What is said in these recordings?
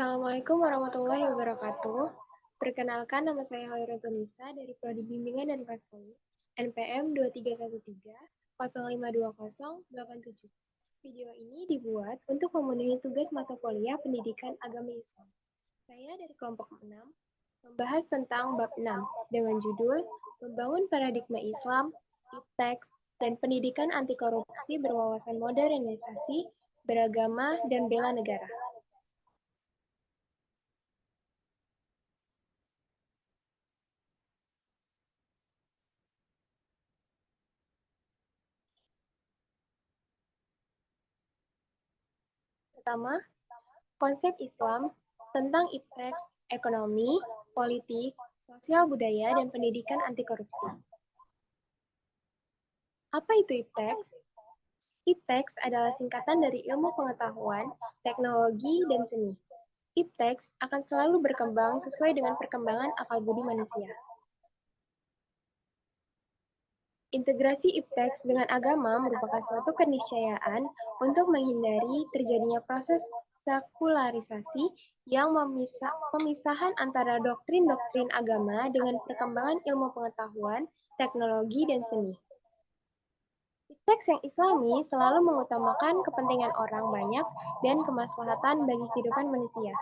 Assalamualaikum warahmatullahi wabarakatuh. Perkenalkan, nama saya Hoyrunisa Nisa dari Prodi Bimbingan dan Konseling NPM 2313 052087. Video ini dibuat untuk memenuhi tugas mata kuliah Pendidikan Agama Islam. Saya dari kelompok 6 membahas tentang bab 6 dengan judul Membangun Paradigma Islam, Ipteks, dan Pendidikan Anti Korupsi Berwawasan Modernisasi, Beragama, dan Bela Negara. Pertama, konsep Islam tentang ipteks, ekonomi, politik, sosial budaya, dan pendidikan anti korupsi. Apa itu ipteks? Ipteks adalah singkatan dari ilmu pengetahuan, teknologi, dan seni. Ipteks akan selalu berkembang sesuai dengan perkembangan akal budi manusia. Integrasi ipteks dengan agama merupakan suatu keniscayaan untuk menghindari terjadinya proses sekularisasi yang pemisahan antara doktrin-doktrin agama dengan perkembangan ilmu pengetahuan, teknologi, dan seni. Ipteks yang islami selalu mengutamakan kepentingan orang banyak dan kemaslahatan bagi kehidupan manusia.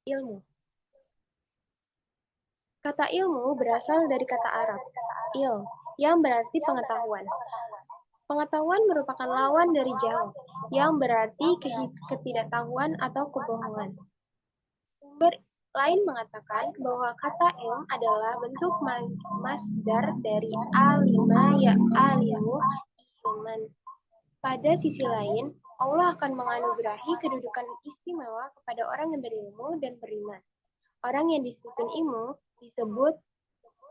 Ilmu. Kata ilmu berasal dari kata Arab, il, yang berarti pengetahuan. Pengetahuan merupakan lawan dari jahil, yang berarti ketidaktahuan atau kebohongan. Sumber lain mengatakan bahwa kata ilm adalah bentuk masdar dari alima ya alimu ilman. Pada sisi lain, Allah akan menganugerahi kedudukan istimewa kepada orang yang berilmu dan beriman. Orang yang disebut ilmu disebut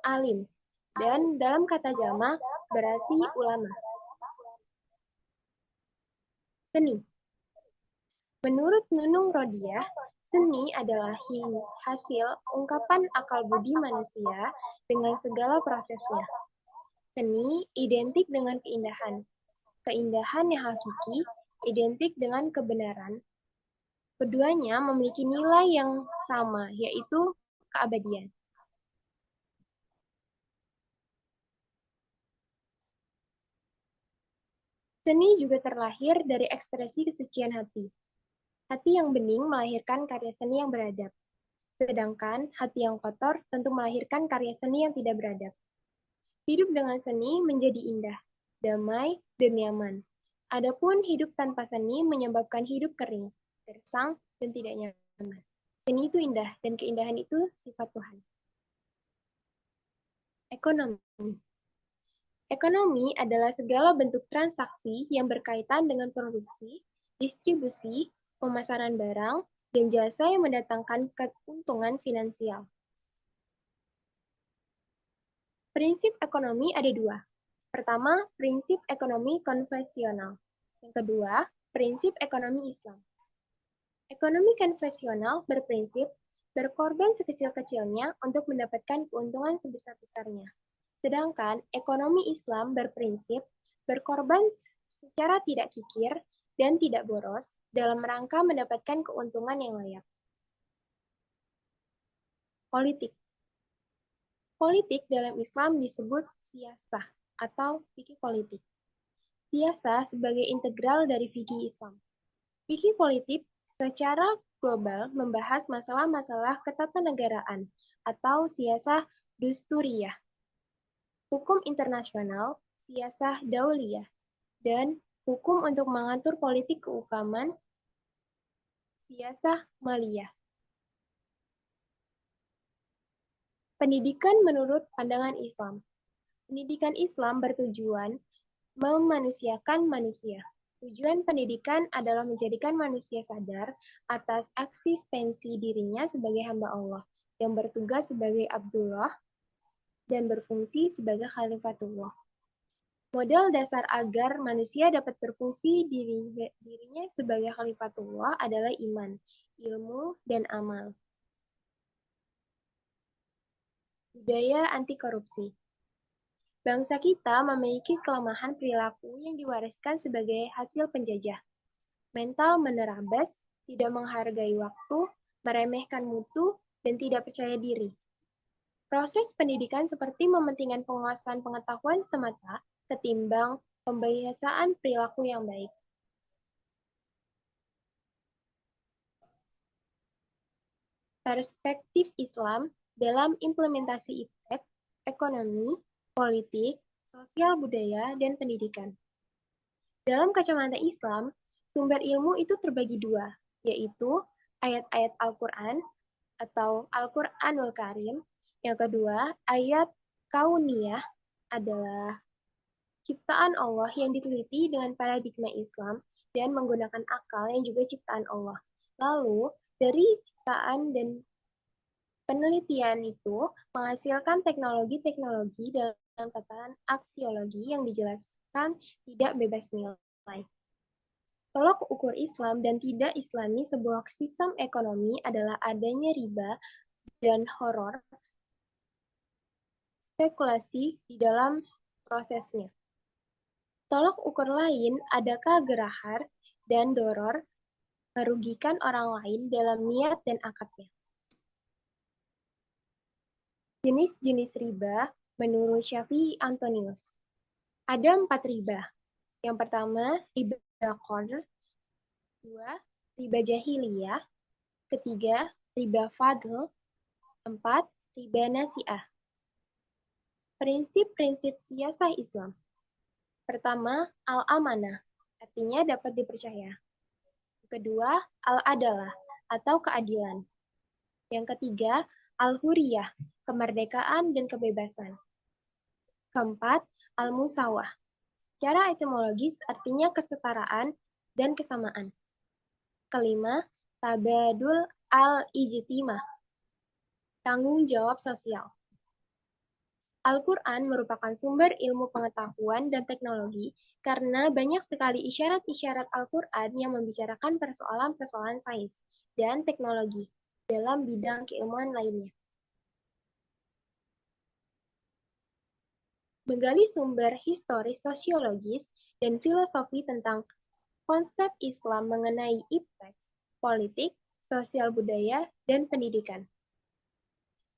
alim, dan dalam kata jamak berarti ulama. Seni. Menurut Nunung Rodiah, seni adalah hasil ungkapan akal budi manusia dengan segala prosesnya. Seni identik dengan keindahan. Keindahan yang hakiki identik dengan kebenaran. Keduanya memiliki nilai yang sama, yaitu keabadian. Seni juga terlahir dari ekspresi kesucian hati. Hati yang bening melahirkan karya seni yang beradab. Sedangkan hati yang kotor tentu melahirkan karya seni yang tidak beradab. Hidup dengan seni menjadi indah, damai, dan nyaman. Adapun hidup tanpa seni menyebabkan hidup kering, gersang, dan tidak nyaman. Seni itu indah, dan keindahan itu sifat Tuhan. Ekonomi. Ekonomi adalah segala bentuk transaksi yang berkaitan dengan produksi, distribusi, pemasaran barang, dan jasa yang mendatangkan keuntungan finansial. Prinsip ekonomi ada dua. Pertama, prinsip ekonomi konvensional. Yang kedua, prinsip ekonomi Islam. Ekonomi konvensional berprinsip berkorban sekecil-kecilnya untuk mendapatkan keuntungan sebesar-besarnya. Sedangkan ekonomi Islam berprinsip berkorban secara tidak kikir dan tidak boros dalam rangka mendapatkan keuntungan yang layak. Politik. Politik dalam Islam disebut siyasah atau fikih politik. Siyasah sebagai integral dari fikih Islam. Fikih politik secara global membahas masalah-masalah ketatanegaraan atau siyasah dusturiyah, hukum internasional, siyasah dauliyah, dan hukum untuk mengatur politik keukaman, siyasah maliyah. Pendidikan menurut pandangan Islam. Pendidikan Islam bertujuan memanusiakan manusia. Tujuan pendidikan adalah menjadikan manusia sadar atas eksistensi dirinya sebagai hamba Allah, yang bertugas sebagai Abdullah dan berfungsi sebagai Khalifatullah. Modal dasar agar manusia dapat berfungsi dirinya sebagai Khalifatullah adalah iman, ilmu, dan amal. Budaya anti korupsi. Bangsa kita memiliki kelemahan perilaku yang diwariskan sebagai hasil penjajah. Mental menerabas, tidak menghargai waktu, meremehkan mutu, dan tidak percaya diri. Proses pendidikan seperti mementingkan penguasaan pengetahuan semata ketimbang pembiasaan perilaku yang baik. Perspektif Islam dalam implementasi iptek, ekonomi, politik, sosial budaya, dan pendidikan. Dalam kacamata Islam, sumber ilmu itu terbagi dua, yaitu ayat-ayat Al-Quran atau Al-Quranul Karim. Yang kedua, ayat kauniyah adalah ciptaan Allah yang diteliti dengan paradigma Islam dan menggunakan akal yang juga ciptaan Allah. Lalu, dari ciptaan dan penelitian itu menghasilkan teknologi-teknologi dalam tataran aksiologi yang dijelaskan tidak bebas nilai. Tolak ukur Islam dan tidak Islami sebuah sistem ekonomi adalah adanya riba dan horor spekulasi di dalam prosesnya. Tolak ukur lain, adakah gerahar dan doror merugikan orang lain dalam niat dan akadnya. Jenis-jenis riba menurut Syafi'i Antonius. Ada 4 riba. Yang pertama, riba qardh. 2, riba jahiliyah. Ketiga, riba fadl. 4, riba nasi'ah. Prinsip-prinsip siasah Islam. Pertama, al-amanah, artinya dapat dipercaya. Kedua, al-adalah, atau keadilan. Yang ketiga, al-huriyah, kemerdekaan dan kebebasan. Keempat, al-musawah. Secara etimologis artinya kesetaraan dan kesamaan. Kelima, tabadul al-ijtimah, tanggung jawab sosial. Al-Quran merupakan sumber ilmu pengetahuan dan teknologi karena banyak sekali isyarat-isyarat Al-Quran yang membicarakan persoalan-persoalan sains dan teknologi dalam bidang keilmuan lainnya. Menggali sumber historis, sosiologis, dan filosofi tentang konsep Islam mengenai iptek, politik, sosial budaya, dan pendidikan.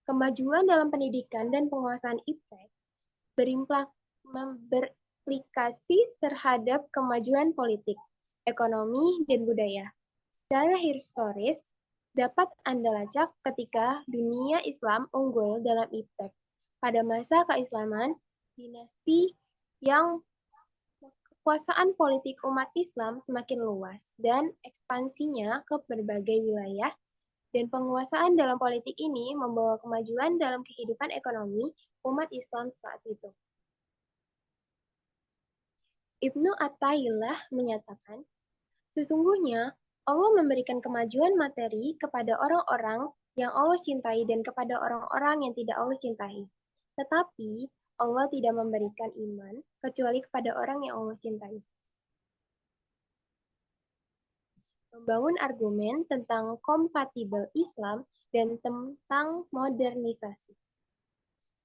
Kemajuan dalam pendidikan dan penguasaan iptek berimplikasi terhadap kemajuan politik, ekonomi, dan budaya. Secara historis, dapat Anda lacak ketika dunia Islam unggul dalam iptek. Pada masa keislaman, dinasti yang kekuasaan politik umat Islam semakin luas dan ekspansinya ke berbagai wilayah, dan penguasaan dalam politik ini membawa kemajuan dalam kehidupan ekonomi umat Islam saat itu. Ibnu Athaillah menyatakan, sesungguhnya Allah memberikan kemajuan materi kepada orang-orang yang Allah cintai dan kepada orang-orang yang tidak Allah cintai. Tetapi Allah tidak memberikan iman kecuali kepada orang yang Allah cintai. Membangun argumen tentang kompatibel Islam dan tentang modernisasi.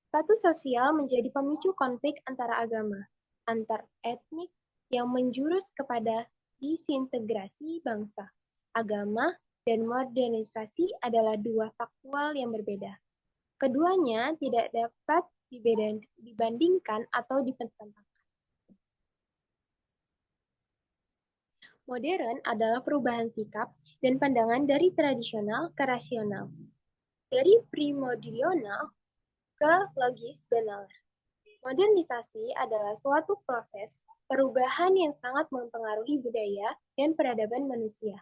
Status sosial menjadi pemicu konflik antara agama, antar etnik yang menjurus kepada disintegrasi bangsa. Agama dan modernisasi adalah dua faktual yang berbeda. Keduanya tidak dapat dibandingkan atau dipertentangkan. Modern adalah perubahan sikap dan pandangan dari tradisional ke rasional, dari primordial ke logis dan nalar. Modernisasi adalah suatu proses perubahan yang sangat mempengaruhi budaya dan peradaban manusia,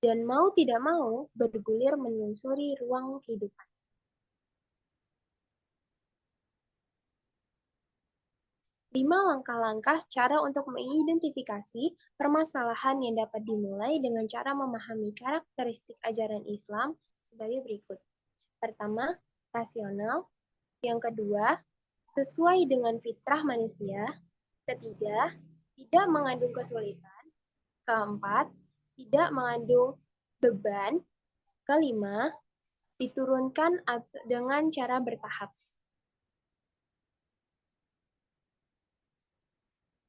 dan mau tidak mau bergulir menyusuri ruang kehidupan. Lima langkah-langkah cara untuk mengidentifikasi permasalahan yang dapat dimulai dengan cara memahami karakteristik ajaran Islam sebagai berikut. Pertama, rasional. Yang kedua, sesuai dengan fitrah manusia. Ketiga, tidak mengandung kesulitan. Keempat, tidak mengandung beban. Kelima, diturunkan dengan cara bertahap.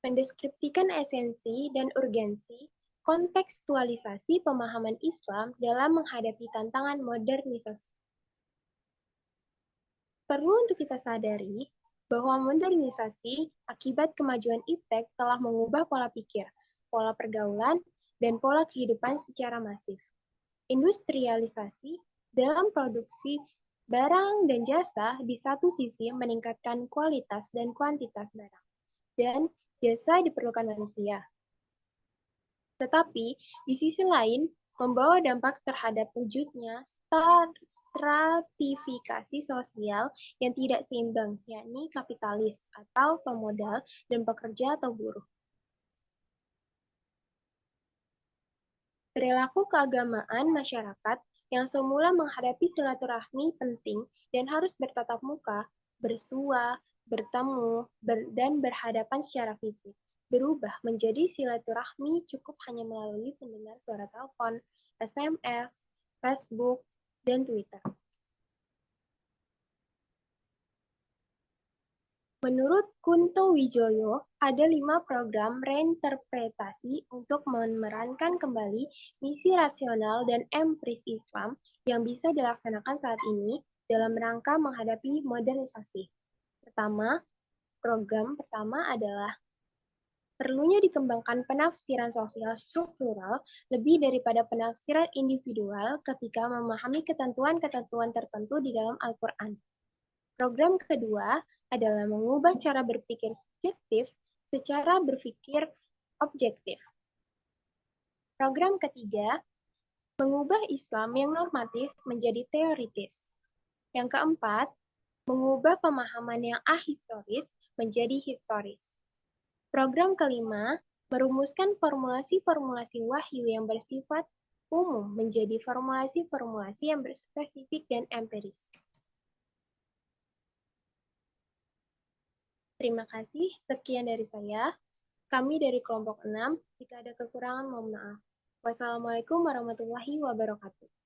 Mendeskripsikan esensi dan urgensi kontekstualisasi pemahaman Islam dalam menghadapi tantangan modernisasi. Perlu untuk kita sadari bahwa modernisasi akibat kemajuan iptek telah mengubah pola pikir, pola pergaulan, dan pola kehidupan secara masif. Industrialisasi dalam produksi barang dan jasa di satu sisi meningkatkan kualitas dan kuantitas barang dan jasa diperlukan manusia. Tetapi di sisi lain membawa dampak terhadap wujudnya stratifikasi sosial yang tidak seimbang, yakni kapitalis atau pemodal dan pekerja atau buruh. Perilaku keagamaan masyarakat yang semula menghadapi silaturahmi penting dan harus bertatap muka, bersua, bertemu, dan berhadapan secara fisik, berubah menjadi silaturahmi cukup hanya melalui pendengar suara telepon, SMS, Facebook, dan Twitter. Menurut Kunto Wijoyo, ada 5 program reinterpretasi untuk memerankan kembali misi rasional dan empiris Islam yang bisa dilaksanakan saat ini dalam rangka menghadapi modernisasi. Program pertama adalah perlunya dikembangkan penafsiran sosial struktural lebih daripada penafsiran individual ketika memahami ketentuan-ketentuan tertentu di dalam Al-Quran. Program kedua adalah mengubah cara berpikir subjektif secara berpikir objektif. Program ketiga, mengubah Islam yang normatif menjadi teoritis. Yang keempat, mengubah pemahaman yang ahistoris menjadi historis. Program kelima, merumuskan formulasi-formulasi wahyu yang bersifat umum menjadi formulasi-formulasi yang berspesifik dan empiris. Terima kasih, sekian dari saya. Kami dari kelompok 6, jika ada kekurangan mohon maaf. Wassalamualaikum warahmatullahi wabarakatuh.